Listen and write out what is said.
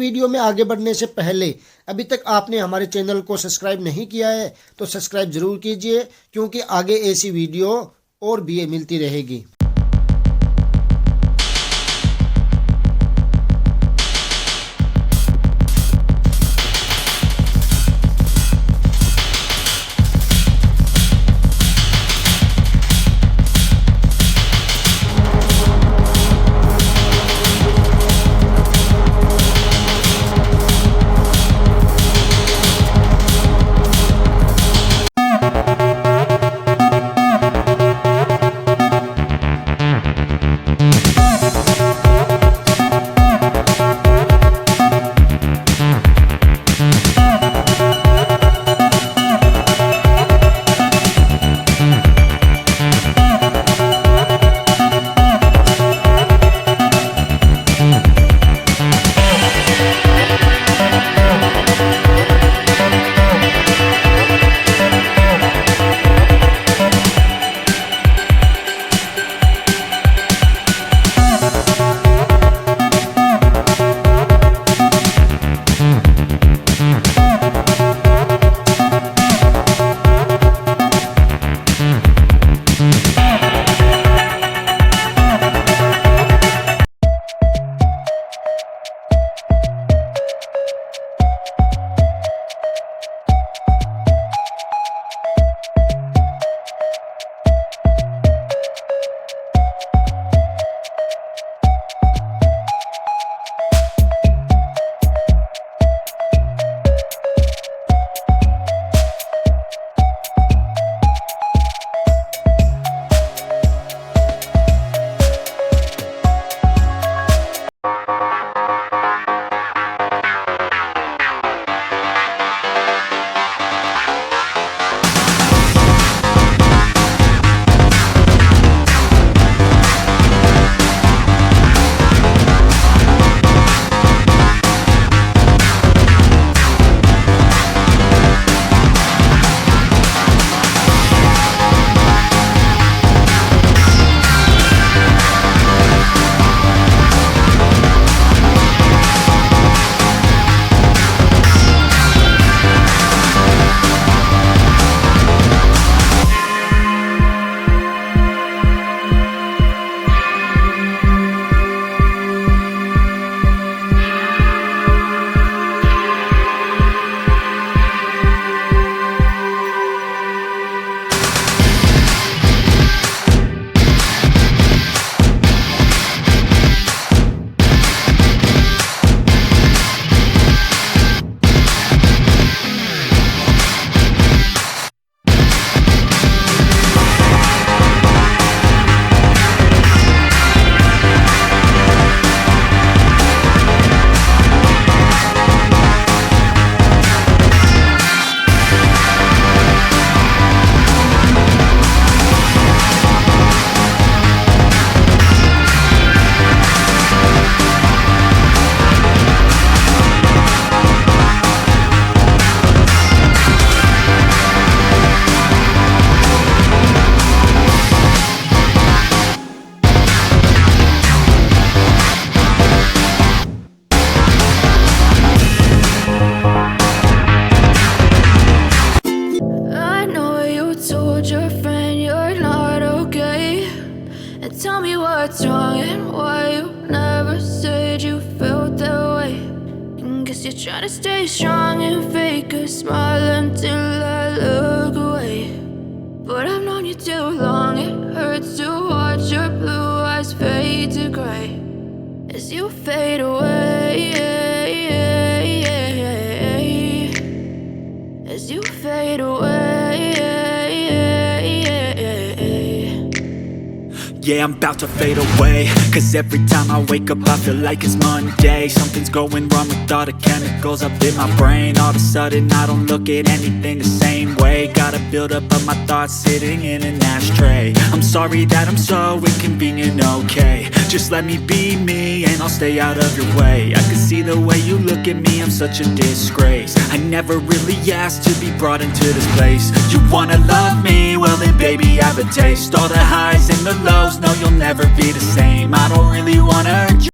Video में आगे बढ़ने से पहले अभी तक आपने हमारे चैनल को सब्सक्राइब नहीं किया है तो सब्सक्राइब ज़रूर कीजिए, क्योंकि आगे ऐसी वीडियो और भी मिलती रहेगी। Tell me what's wrong and why you never said you felt that way. And guess you're trying to stay strong and fake a smile until I look away. But I've known you too long, it hurts to watch your blue eyes fade to gray as you fade away, as you fade away. Yeah, I'm about to fade away, cause every time I wake up I feel like it's Monday. Something's going wrong with all the chemicals up in my brain. All of a sudden I don't look at anything the same way. Gotta build up of my thoughts sitting in an ashtray. I'm sorry that I'm so inconvenient, okay. Just let me be me and I'll stay out of your way. I can see the way you look at me, I'm such a disgrace. I never really asked to be brought into this place. You wanna love me? Well then baby have a taste. All the highs and the lows, no you'll never be the same. I don't really wanna hurt you.